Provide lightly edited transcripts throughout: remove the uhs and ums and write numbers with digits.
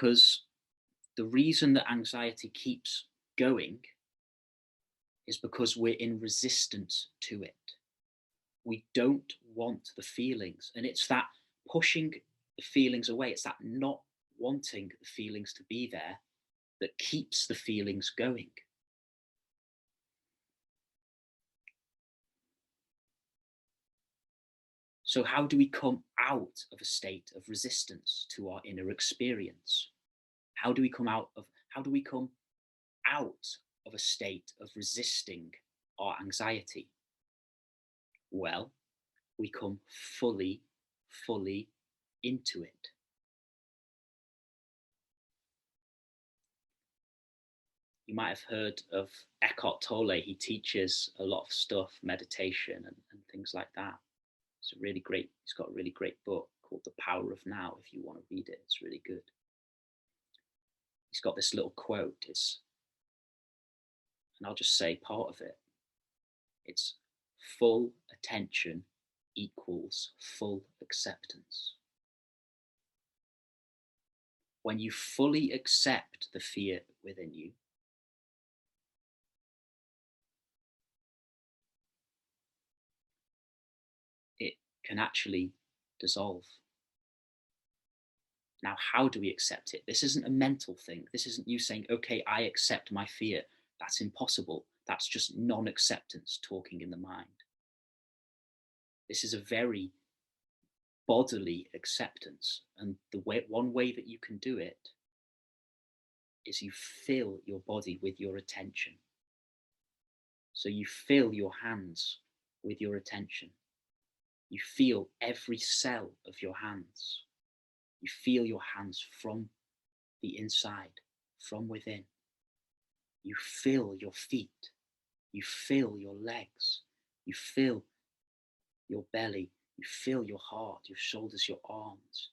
because the reason that anxiety keeps going is because we're in resistance to it. We don't want the feelings, and it's that pushing the feelings away, it's that not wanting the feelings to be there that keeps the feelings going. So how do we come out of a state of resistance to our inner experience? How do we come out of a state of resisting our anxiety? Well, we come fully into it. You might have heard of Eckhart Tolle. He teaches a lot of stuff, meditation and things like that. He's got a really great book called The Power of Now. If you want to read it, it's really good. He's got this little quote, and I'll just say part of it. It's full attention equals full acceptance. When you fully accept the fear within you, it can actually dissolve. Now, how do we accept it? This isn't a mental thing. This isn't you saying, okay, I accept my fear. That's impossible. That's just non-acceptance talking in the mind. This is a very bodily acceptance. And one way that you can do it is you fill your body with your attention. So you fill your hands with your attention. You feel every cell of your hands. You feel your hands from the inside, from within. You feel your feet. You feel your legs. You feel your belly. You feel your heart, your shoulders, your arms.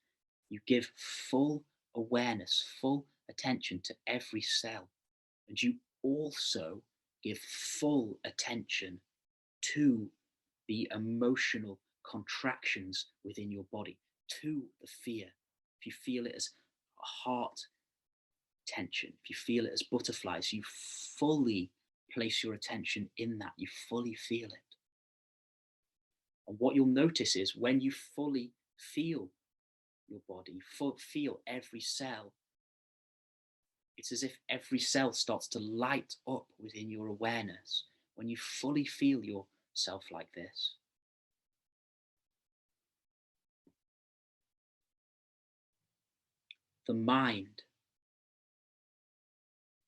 You give full awareness, full attention to every cell. And you also give full attention to the emotional contractions within your body, to the fear. If you feel it as a heart tension, if you feel it as butterflies, you fully place your attention in that, you fully feel it. And what you'll notice is when you fully feel your body, feel every cell, it's as if every cell starts to light up within your awareness. When you fully feel yourself like this, the mind,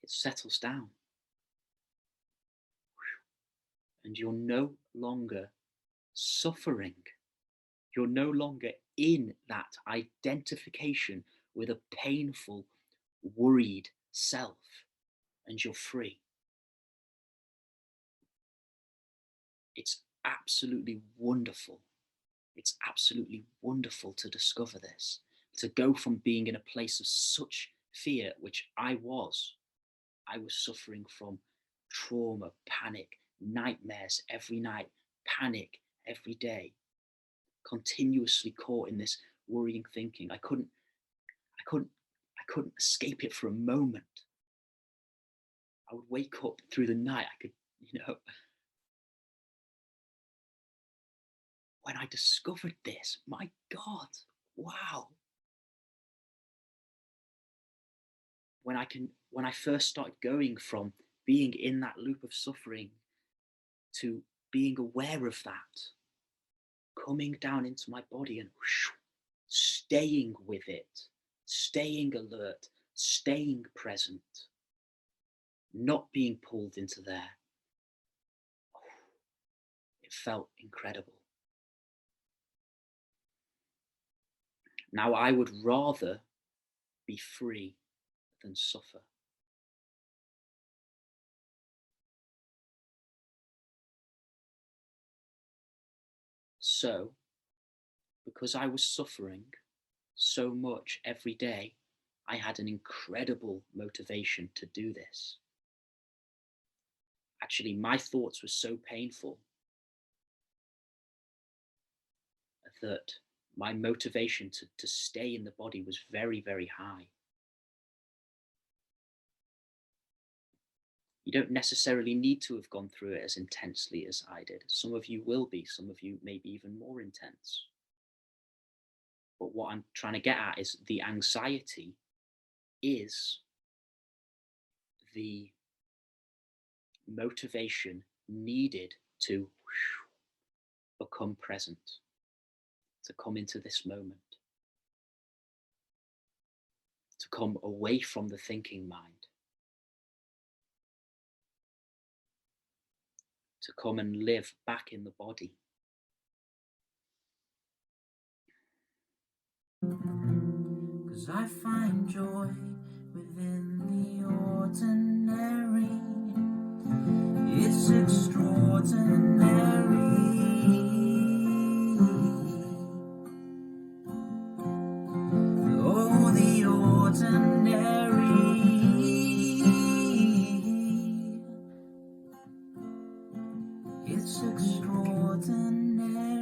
it settles down. And you're no longer suffering. You're no longer in that identification with a painful, worried self, and you're free. It's absolutely wonderful. It's absolutely wonderful to discover this, to go from being in a place of such fear, which I was suffering from trauma, panic, nightmares every night, panic every day, continuously caught in this worrying thinking. I couldn't escape it for a moment. I would wake up through the night. I could, when I discovered this, my God, wow. When I first started going from being in that loop of suffering to being aware of that, coming down into my body and staying with it, staying alert, staying present, not being pulled into there. It felt incredible. Now I would rather be free than suffer. So, because I was suffering so much every day, I had an incredible motivation to do this. Actually, my thoughts were so painful that my motivation to stay in the body was very, very high. You don't necessarily need to have gone through it as intensely as I did. Some of you will be, some of you may be even more intense. But what I'm trying to get at is the anxiety is the motivation needed to become present, to come into this moment, to come away from the thinking mind, to come and live back in the body. Cause I find joy within the ordinary. It's extraordinary. Oh, the ordinary. It's extraordinary.